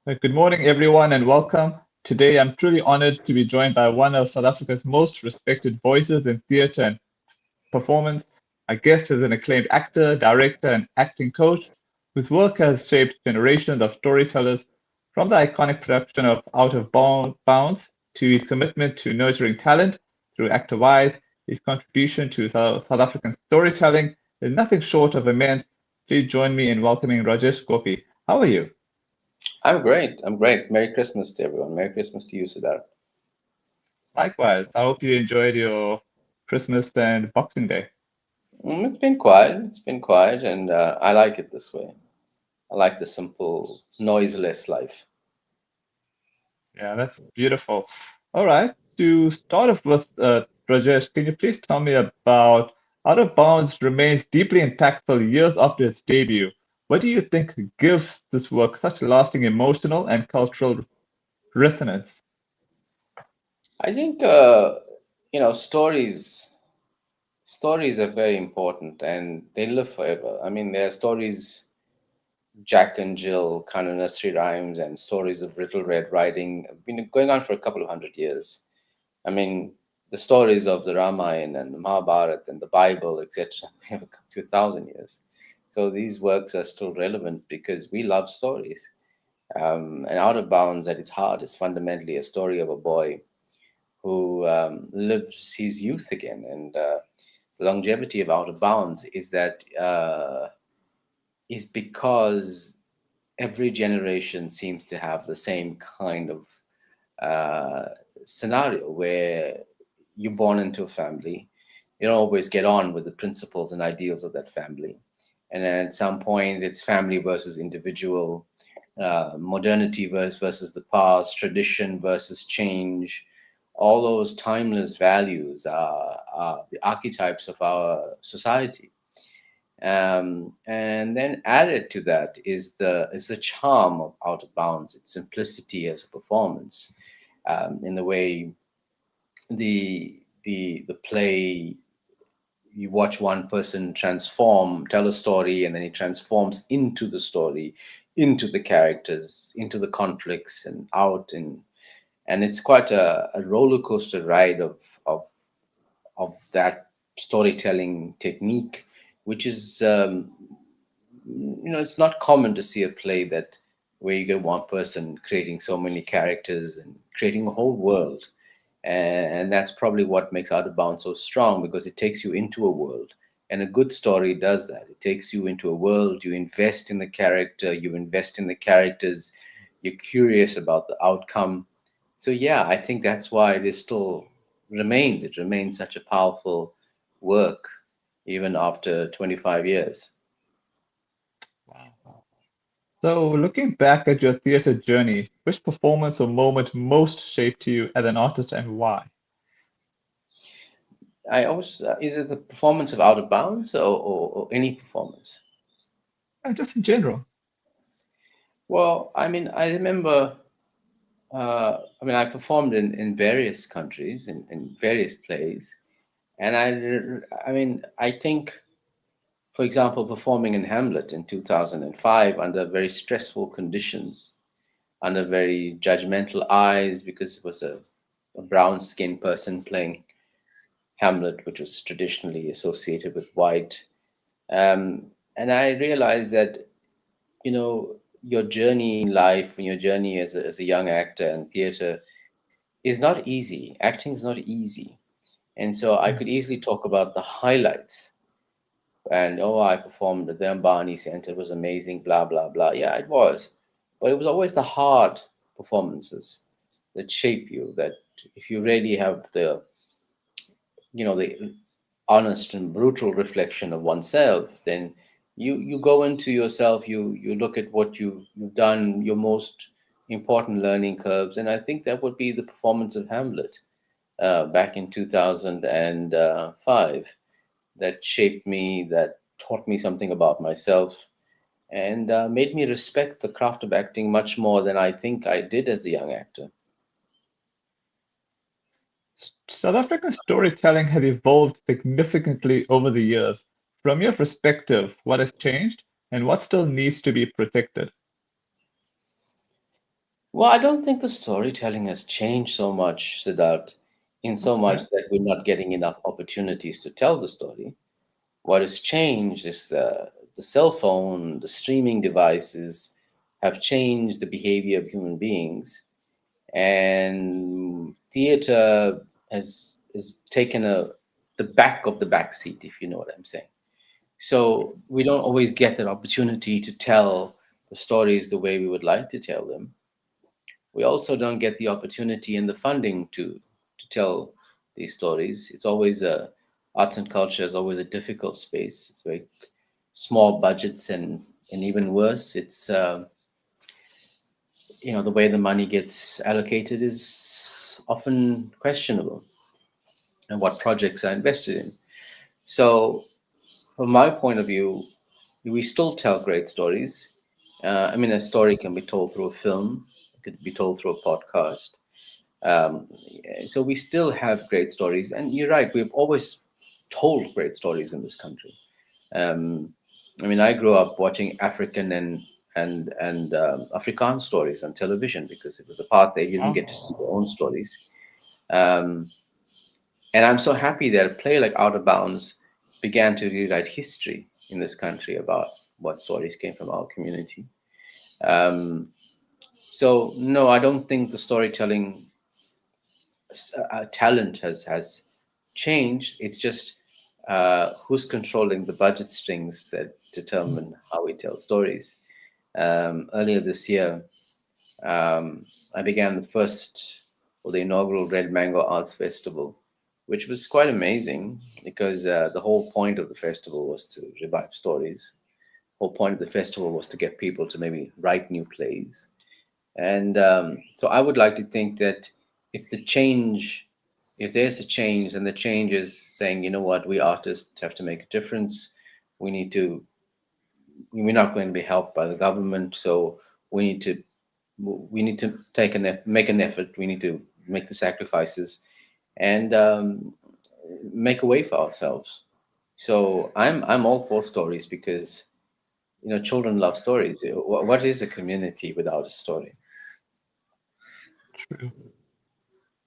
Good morning, everyone, and welcome. Today, I'm truly honored to be joined by one of South Africa's most respected voices in theatre and performance. Our guest is an acclaimed actor, director, and acting coach whose work has shaped generations of storytellers, from the iconic production of Bounds to his commitment to nurturing talent through ActorWize. His contribution to South African storytelling is nothing short of immense. Please join me in welcoming Rajesh Gopie. How are you? I'm great. I'm great. Merry Christmas to everyone. Merry Christmas to you, Siddharth. Likewise, I hope you enjoyed your Christmas and Boxing Day. It's been quiet. It's been quiet, and I like it this way. I like the simple, noiseless life. Yeah, that's beautiful. All right, to start off with, Rajesh, can you please tell me about Out of Bounds remains deeply impactful years after its debut. What do you think gives this work such lasting emotional and cultural resonance? I think stories are very important, and they live forever. I mean, there are stories, Jack and Jill kind of nursery rhymes, and stories of Little Red Riding have been going on for a couple of 100 years. I mean, the stories of the Ramayana and the Mahabharata and the Bible, etc., have a few thousand years. So these works are still relevant because we love stories. And Out of Bounds, at its heart, is fundamentally a story of a boy who lives his youth again. And the longevity of Out of Bounds is because every generation seems to have the same kind of uh, scenario where you're born into a family. You don't always get on with the principles and ideals of that family. And then at some point, it's family versus individual, modernity versus the past, tradition versus change. All those timeless values are the archetypes of our society. And then added to that is the charm of Out of Bounds, its simplicity as a performance, in the way the play, you watch one person transform, tell a story, and then he transforms into the story, into the characters, into the conflicts, and out, and it's quite a roller coaster ride of that storytelling technique, which is it's not common to see a play that where you get one person creating so many characters and creating a whole world. And that's probably what makes Out of Bounds so strong, because it takes you into a world. And a good story does that. It takes you into a world, you invest in the character, you invest in the characters, you're curious about the outcome. So yeah, I think that's why it remains such a powerful work even after 25 years. Wow. So, looking back at your theatre journey, which performance or moment most shaped you as an artist and why? I always Is it the performance of Out of Bounds, or any performance? Just in general. Well, I mean, I remember. I performed in various countries, in various plays, and I think, for example, performing in Hamlet in 2005 under very stressful conditions, under very judgmental eyes, because it was a brown-skinned person playing Hamlet, which was traditionally associated with white. And I realized that, your journey in life and your journey as a young actor in theater is not easy. Acting is not easy. And so I Mm. could easily talk about the highlights. And, oh, I performed at the Ambani Center, it was amazing, blah, blah, blah. Yeah, it was. But it was always the hard performances that shape you, that if you really have the honest and brutal reflection of oneself, then you go into yourself, you look at what you've done, your most important learning curves, and I think that would be the performance of Hamlet back in 2005, that shaped me, that taught me something about myself, and made me respect the craft of acting much more than I think I did as a young actor. South African storytelling has evolved significantly over the years. From your perspective, what has changed and what still needs to be protected? Well, I don't think the storytelling has changed so much, Siddharth, in so much Okay. that we're not getting enough opportunities to tell the story. What has changed is the cell phone, the streaming devices have changed the behavior of human beings, and theater has taken the back of the back seat, if you know what I'm saying. So we don't always get that opportunity to tell the stories the way we would like to tell them. We also don't get the opportunity and the funding to tell these stories. It's always a arts and culture is always a difficult space. It's very small budgets, and even worse, it's the way the money gets allocated is often questionable, and what projects are invested in. So, from my point of view, we still tell great stories. I mean, a story can be told through a film, it could be told through a podcast. Um, so we still have great stories, and you're right. We've always told great stories in this country. Um, I mean, I grew up watching African and Afrikaans stories on television because it was apartheid. You didn't get to see Oh, your own stories. Um, and I'm so happy that a play like Out of Bounds began to rewrite history in this country about what stories came from our community. Um, so no, I don't think the storytelling talent has changed. It's just who's controlling the budget strings that determine how we tell stories. Earlier this year, I began the first or the inaugural Red Mango Arts Festival, which was quite amazing because the whole point of the festival was to revive stories. The whole point of the festival was to get people to maybe write new plays. And so I would like to think that if the change, if there's a change, and the change is saying, you know what, we artists have to make a difference. We need to, we're not going to be helped by the government, so we need to, we need to make an effort. We need to make the sacrifices and make a way for ourselves. So I'm all for stories because children love stories. What is a community without a story? true.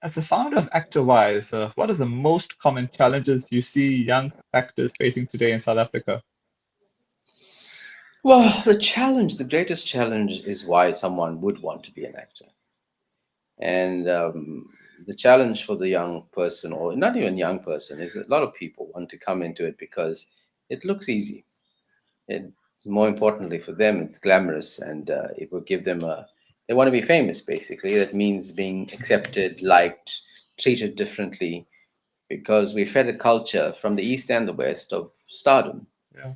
As the founder of ActorWize, what are the most common challenges you see young actors facing today in South Africa? Well, the greatest challenge is why someone would want to be an actor. And the challenge for the young person, or not even young person, is that a lot of people want to come into it because it looks easy. It, more importantly for them, it's glamorous and it will give them they want to be famous, basically. That means being accepted, liked, treated differently because we fed a culture from the East and the West of stardom. Yeah.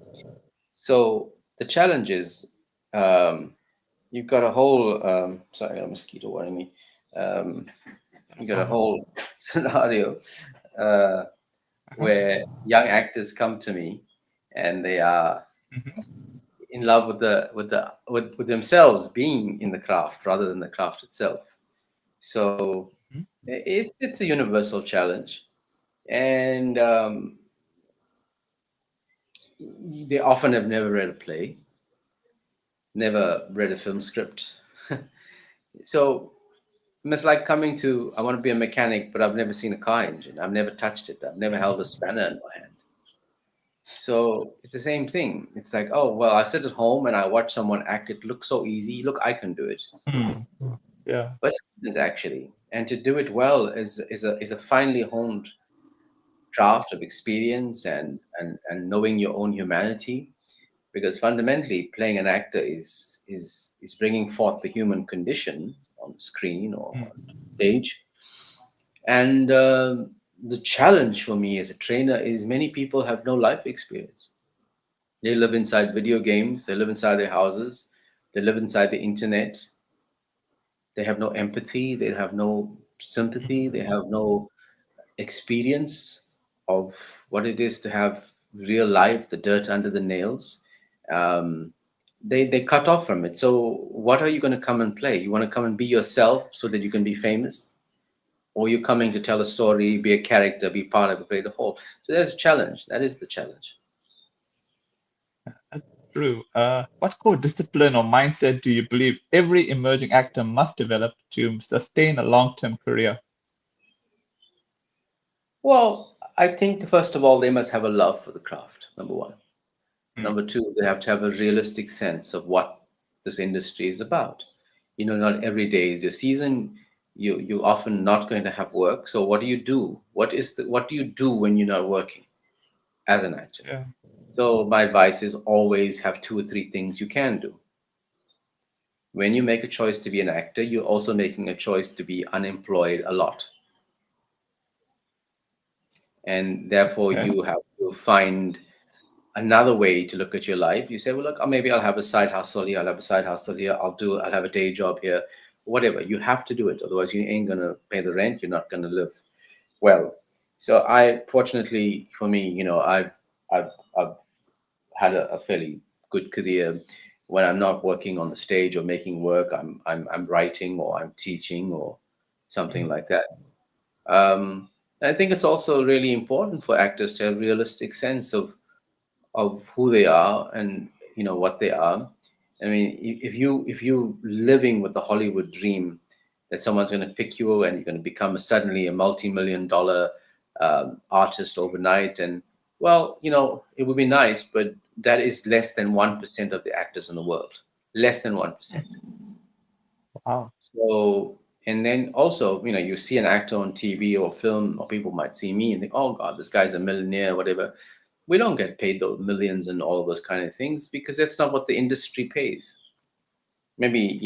So the challenge is um, you've got a whole sorry, I got a mosquito worrying me. Um, No you got a problem. whole scenario uh, Uh-huh. where young actors come to me and they are Hmm. in love with themselves being in the craft rather than the craft itself. So it's a universal challenge, and they often have never read a play, never read a film script. So it's like coming to, I want to be a mechanic, but I've never seen a car engine. I've never touched it. I've never held a spanner in my hand. So it's the same thing. It's like, oh, well, I sit at home and I watch someone act. It looks so easy. Look, I can do it. Hmm. Yeah. But it isn't actually. And to do it well is a finely honed craft of experience and knowing your own humanity. Because fundamentally, playing an actor is bringing forth the human condition on screen or on Hmm. stage. And the challenge for me as a trainer is many people have no life experience. They live inside video games, they live inside their houses, they live inside the internet. They have no empathy, they have no sympathy, they have no experience of what it is to have real life, the dirt under the nails. Um, they cut off from it. So what are you going to come and play? You want to come and be yourself so that you can be famous? Or you're coming to tell a story, be a character, be part of it, play the whole. So there's a challenge. That is the challenge. true. What core discipline or mindset do you believe every emerging actor must develop to sustain a long-term career? Well, I think first of all, they must have a love for the craft, number one. Mm, Number two, they have to have a realistic sense of what this industry is about. Not every day is your season. You're often not going to have work. So what do you do? What do you do when you're not working as an actor? yeah. So my advice is always have two or three things you can do. When you make a choice to be an actor, you're also making a choice to be unemployed a lot. And therefore Okay. you have to find another way to look at your life. You say, well, look, maybe I'll have a side hustle here. I'll have a side hustle here. I'll have a day job here. Whatever. You have to do it. Otherwise, you ain't going to pay the rent. You're not going to live well. So fortunately for me, I've, I've had a fairly good career. When I'm not working on the stage or making work, I'm writing or I'm teaching or something Mm, like that. Um, I think it's also really important for actors to have realistic sense of who they are and what they are. I mean, if you living with the Hollywood dream that someone's going to pick you and you're going to become suddenly a multi-million-dollar artist overnight, and well, it would be nice, but that is less than 1% of the actors in the world. Less than 1%. wow. So, and then also, you see an actor on TV or film, or people might see me and think, oh God, this guy's a millionaire, whatever. We don't get paid those millions and all of those kind of things because that's not what the industry pays. Maybe,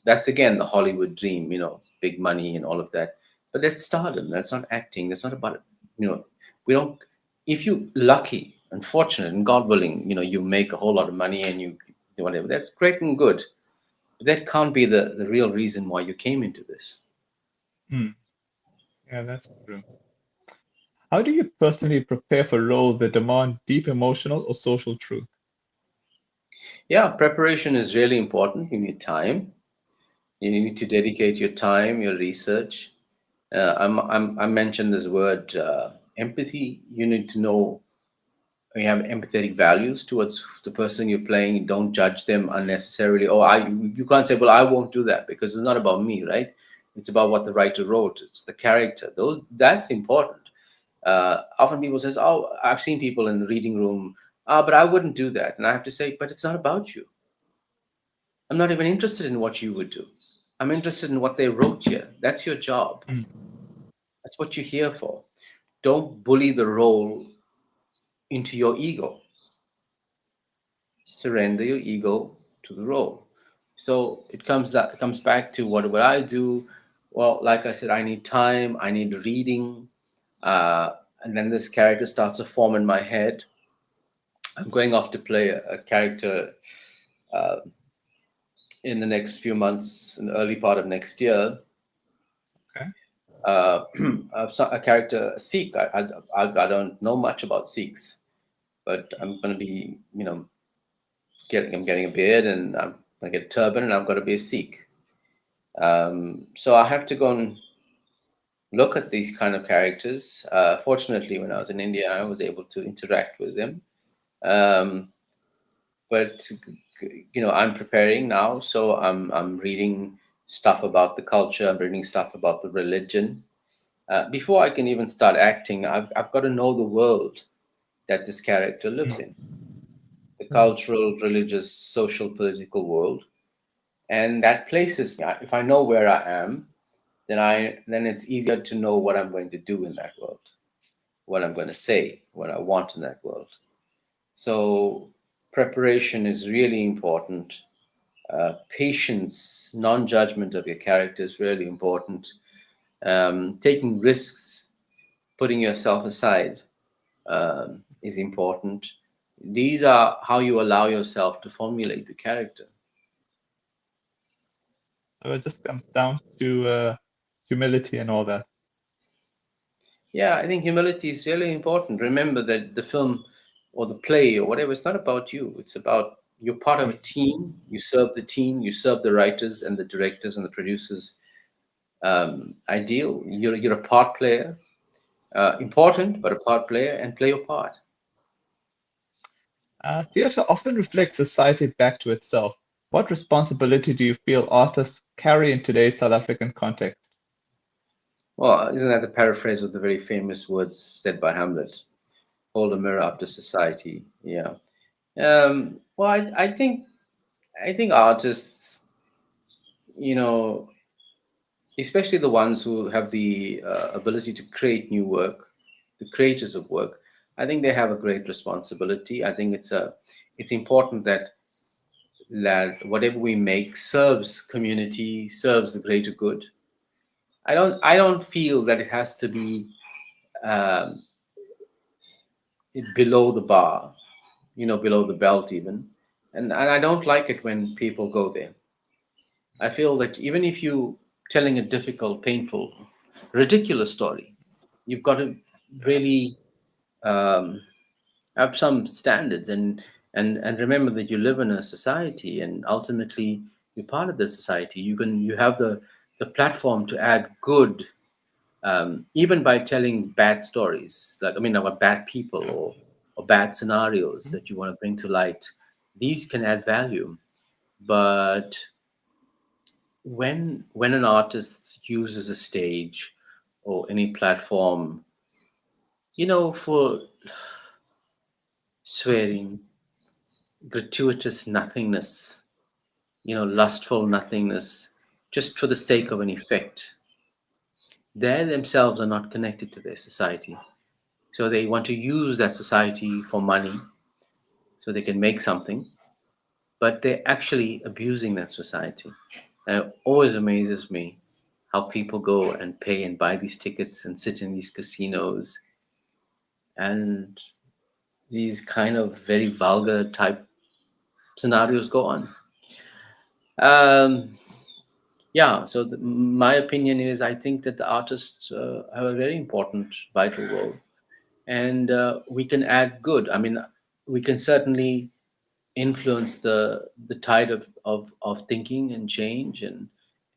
that's again the Hollywood dream, big money and all of that. But that's stardom. That's not acting. That's not about, you know, we don't, if you lucky and fortunate and God willing, you make a whole lot of money and you do whatever, that's great and good. But that can't be the real reason why you came into this. Mm, yeah, that's true. How do you personally prepare for roles that demand deep emotional or social truth? Yeah, preparation is really important. You need time. You need to dedicate your time, your research. I mentioned this word empathy. You need to know you have empathetic values towards the person you're playing. Don't judge them unnecessarily. Oh, you can't say, well, I won't do that because it's not about me, right? It's about what the writer wrote. It's the character. That's important. Often people says, oh, I've seen people in the reading room, but I wouldn't do that. And I have to say, but it's not about you. I'm not even interested in what you would do. I'm interested in what they wrote here. That's your job. Mm, That's what you're here for. Don't bully the role into your ego. Surrender your ego to the role. So it comes back to what I do. Well, like I said, I need time, I need reading, uh, and then this character starts to form in my head. I'm going off to play a character uh, in the next few months, in the early part of next year. okay. uh, a character, a Sikh. I don't know much about Sikhs, but I'm going to be, I'm getting a beard and I'm going to get a turban and I'm going to be a Sikh. So I have to go and look at these kind of characters. Fortunately, when I was in India, I was able to interact with them. Um, but I'm preparing now, so I'm reading stuff about the culture. I'm reading stuff about the religion. Before I can even start acting, I've got to know the world that this character lives in, Mm, the cultural, religious, social, political world. And that places me. If I know where I am, then it's easier to know what I'm going to do in that world, what I'm going to say, what I want in that world. So preparation is really important. Patience, non-judgment of your character is really important. Taking risks, putting yourself aside is important. These are how you allow yourself to formulate the character. so it just comes down to humility and all that. Yeah, I think humility is really important. Remember that the film or the play or whatever, it's not about you. It's about you're part of a Mm, team. You serve the team. You serve the writers and the directors and the producers. Ideal. You're a part player. Important, but a part player, and play your part. Theatre often reflects society back to itself. What responsibility do you feel artists carry in today's South African context? Well, isn't that the paraphrase of the very famous words said by Hamlet? Hold a mirror up to society. Yeah. Well, I think artists, you know, especially the ones who have the ability to create new work, the creators of work, I think they have a great responsibility. I think it's important that whatever we make serves community, serves the greater good. I don't feel that it has to be um, below the bar, below the belt even, and I don't like it when people go there. I feel that even if you telling a difficult, painful, ridiculous story, you've got to really um, have some standards and remember that you live in a society and ultimately you're part of the society. You have the platform to add good, even by telling bad stories, like, I mean, about bad people Yeah. or bad scenarios Mhm. that you want to bring to light. These can add value, but when an artist uses a stage or any platform, for swearing, gratuitous nothingness, lustful nothingness, just for the sake of an effect, they themselves are not connected to their society. So they want to use that society for money so they can make something, but they're actually abusing that society. And it always amazes me how people go and pay and buy these tickets and sit in these casinos and these kind of very vulgar type scenarios go on. Um, yeah, so my opinion is I think that the artists have a very important, vital role, and we can add good. I mean, we can certainly influence the tide of thinking and change and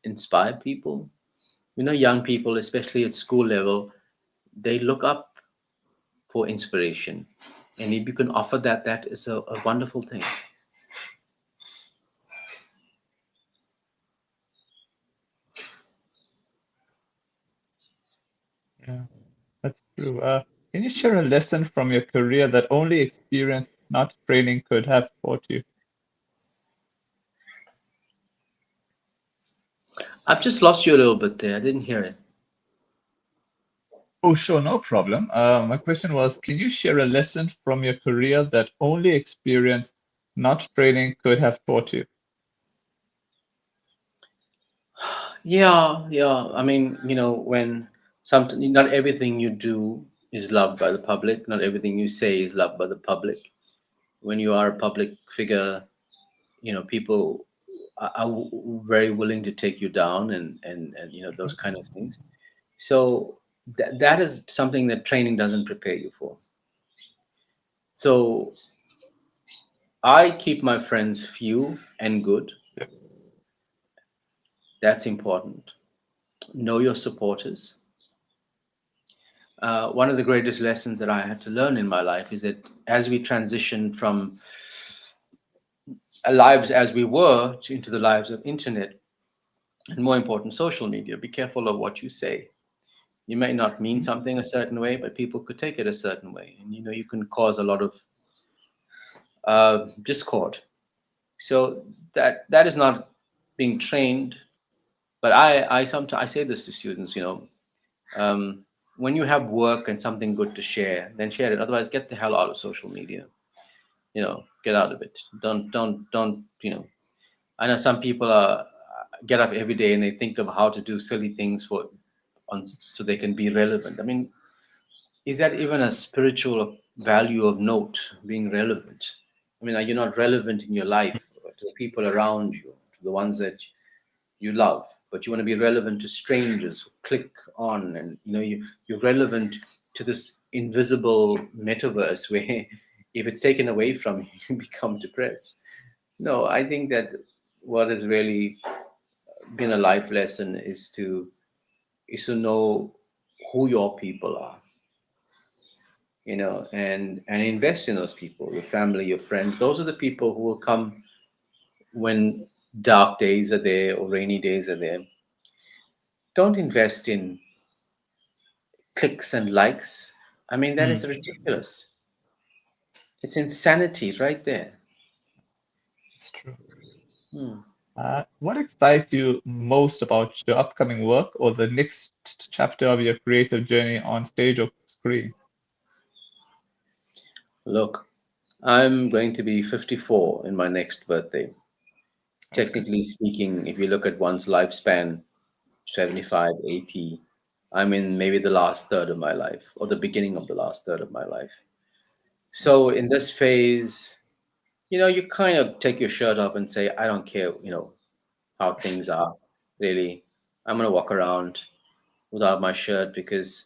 inspire people. Young people, especially at school level, they look up for inspiration, and if you can offer that, that is a wonderful thing. Yeah, that's true. Can you share a lesson from your career that only experience, not training, could have taught you? I've just lost you a little bit there. I didn't hear it. Oh, sure, no problem. My question was, can you share a lesson from your career that only experience, not training, could have taught you? Yeah, yeah. I mean, when something, not everything you do is loved by the public. Not everything you say is loved by the public. When you are a public figure, people are very willing to take you down and those kind of things. So that is something that training doesn't prepare you for. So I keep my friends few and good. Yep. That's important. Know your supporters. One of the greatest lessons that I had to learn in my life is that as we transition from lives as we were into the lives of internet and more important social media, be careful of what you say. You may not mean Mhm. something a certain way, but people could take it a certain way, and you can cause a lot of discord. So that is not being trained. But I sometimes I say this to students, um, when you have work and something good to share, then share it. Otherwise, get the hell out of social media. Get out of it. Don't. I know some people are get up every day and they think of how to do silly things so they can be relevant. I mean, is that even a spiritual value of note, being relevant? I mean, are you not relevant in your life to the people around you, to the ones that you love, but you want to be relevant to strangers who click on, and you're relevant to this invisible metaverse where if it's taken away from you, you become depressed. No, I think that what has really been a life lesson is to know who your people are. and invest in those people, your family, your friends. Those are the people who will come when dark days are there or rainy days are there. Don't invest in clicks and likes. I mean, that Hmm. is ridiculous. It's insanity right there. It's true. Hmm. What excites you most about your upcoming work or the next chapter of your creative journey on stage or screen? Look, I'm going to be 54 in my next birthday. Okay. Technically speaking, if you look at one's lifespan, 75, 80, I'm in maybe the last third of my life or the beginning of the last third of my life. So in this phase, you kind of take your shirt off and say, I don't care, how things are really. I'm going to walk around without my shirt because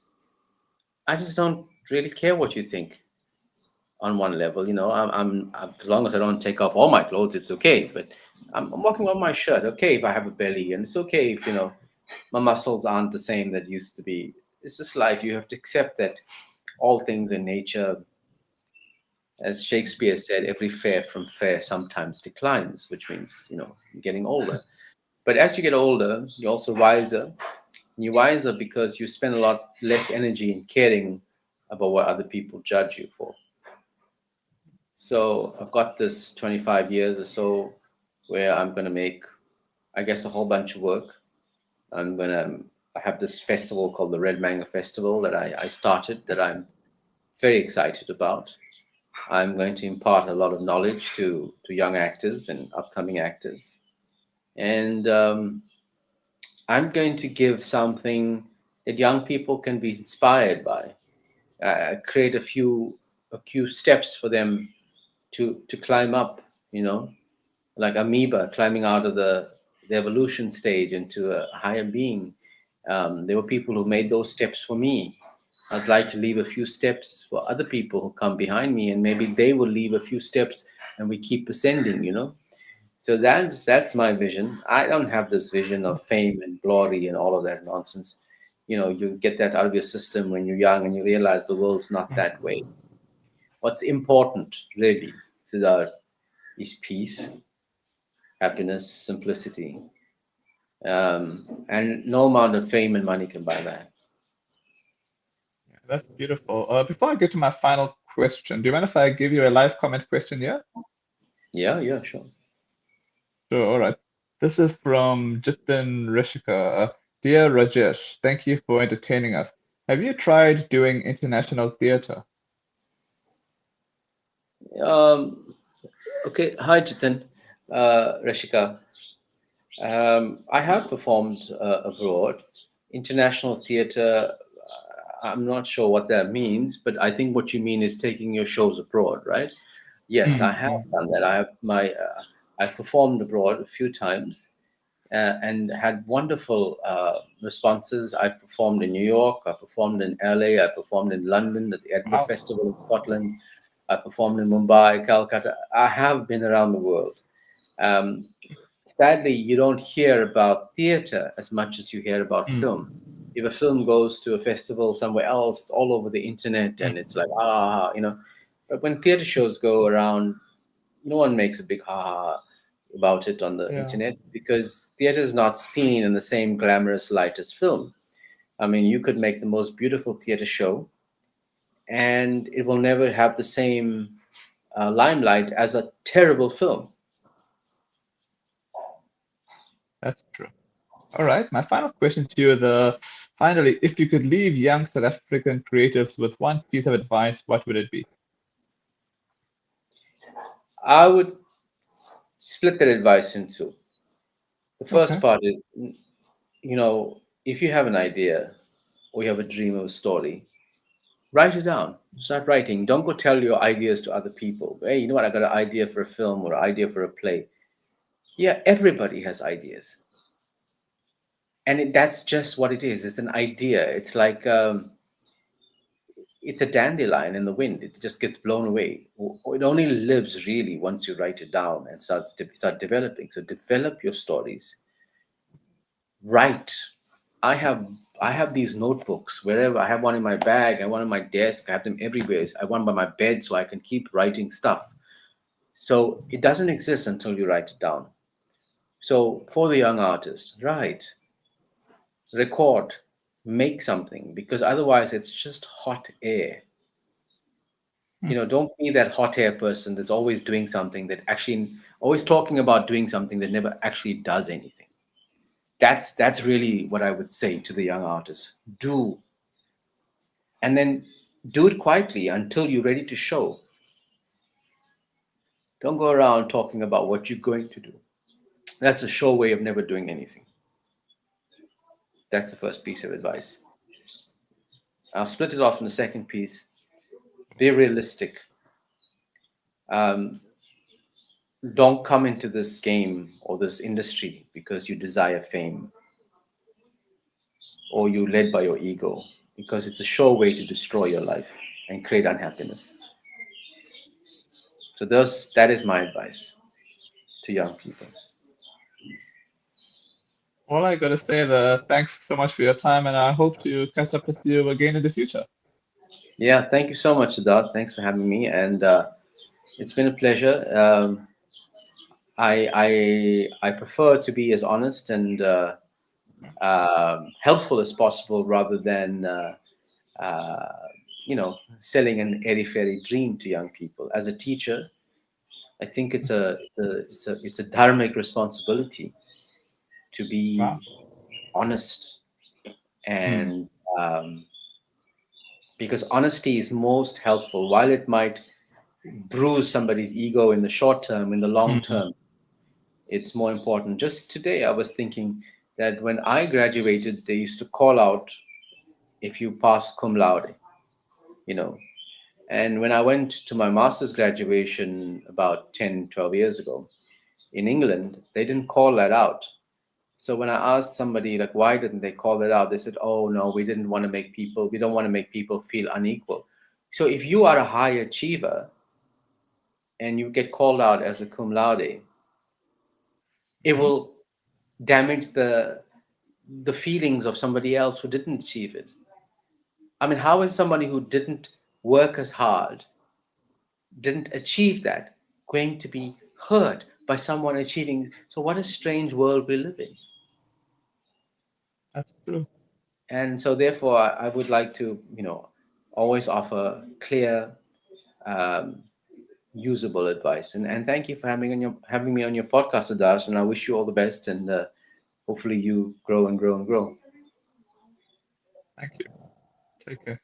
I just don't really care what you think on one level. As long as I don't take off all my clothes, it's okay. But I'm walking on my shirt. Okay, if I have a belly, and it's okay if my muscles aren't the same that used to be. It's just life. You have to accept that all things in nature, as Shakespeare said, every fair from fair sometimes declines, which means you're getting older. But as you get older, you're also wiser. And you're wiser because you spend a lot less energy in caring about what other people judge you for. So I've got this 25 years or so where I'm going to make, I guess, a whole bunch of work. I have this festival called the Red Mango Festival that I started that I'm very excited about. I'm going to impart a lot of knowledge to young actors and upcoming actors. And I'm going to give something that young people can be inspired by. Create a few steps for them to climb up, like amoeba climbing out of the evolution stage into a higher being. There were people who made those steps for me. I'd like to leave a few steps for other people who come behind me, and maybe they will leave a few steps, and we keep ascending. So that's my vision. I don't have this vision of fame and glory and all of that nonsense. You get that out of your system when you're young, and you realize the world's not that way. What's important, really, Siddharth, is peace, happiness, simplicity, and no amount of fame and money can buy that. Yeah, that's beautiful. Before I get to my final question, do you mind if I give you a live comment question here? Yeah, yeah, sure. Sure, all right. This is from Jitin Rishika. Dear Rajesh, thank you for entertaining us. Have you tried doing international theater? Um, okay, hi, Jitin, Rashika. I have performed abroad. International theater, I'm not sure what that means, but I think what you mean is taking your shows abroad, right? Yes, I have Mm-hmm. done that. I've performed abroad a few times and had wonderful responses. I performed in New York, I performed in LA, I performed in London at the Edinburgh Wow. Festival in Scotland, I performed in Mumbai, Calcutta. I have been around the world. Um, Sadly, you don't hear about theater as much as you hear about film. Mm-hmm. If a film goes to a festival somewhere else, it's all over the internet and it's like, ah. But when theater shows go around, no one makes a big ha ha about it on the Yeah, internet because theater is not seen in the same glamorous light as film. I mean, you could make the most beautiful theater show and it will never have the same limelight as a terrible film. that's true. All right, my final question to you, finally, if you could leave young South African creatives with one piece of advice, what would it be? I would split that advice in two. The first Okay. part is, if you have an idea or you have a dream or a story, write it down. Start writing. Don't go tell your ideas to other people. Hey, you know what? I got an idea for a film or an idea for a play. Yeah, everybody has ideas. And that's just what it is. It's an idea. It's like it's a dandelion in the wind. It just gets blown away. It only lives really once you write it down and start developing. So develop your stories. Write. I have I have these notebooks wherever. I have one in my bag, I have one on my desk, I have them everywhere. I have one by my bed so I can keep writing stuff. So it doesn't exist until you write it down. So for the young artist, write, record, make something, because otherwise it's just hot air. Hmm. Don't be that hot air person that's always doing something that actually always talking about doing something that never actually does anything. That's really what I would say to the young artists. Do, and then do it quietly until you're ready to show. Don't go around talking about what you're going to do. That's a sure way of never doing anything. That's the first piece of advice. I'll split it off in the second piece. Be realistic. Um, don't come into this game or this industry because you desire fame or you're led by your ego, because it's a sure way to destroy your life and create unhappiness. So that is my advice to young people. All I gotta say, thanks so much for your time, and I hope to catch up with you again in the future. Yeah, thank you so much, Siddharth. Thanks for having me, and it's been a pleasure. I prefer to be as honest and helpful as possible, rather than uh, selling an airy fairy dream to young people. As a teacher, I think it's a dharmic responsibility to be Wow. honest, Hmm. and um, because honesty is most helpful. While it might bruise somebody's ego in the short term, in the long Hmm. term, it's more important. Just today, I was thinking that when I graduated, they used to call out if you pass cum laude, you know. And when I went to my master's graduation about 10, 12 years ago in England, they didn't call that out. So when I asked somebody, like, why didn't they call that out? They said, oh, no, we don't want to make people feel unequal. So if you are a high achiever and you get called out as a cum laude, it Hmm. will damage the feelings of somebody else who didn't achieve it. I mean, how is somebody who didn't work as hard, didn't achieve that, going to be hurt by someone achieving? So what a strange world we live in. That's true. And so therefore I would like to, always offer clear, um, usable advice. And thank you for having me on your podcast, Adarsh, and I wish you all the best, and hopefully you grow and grow and grow. Thank you. Take care.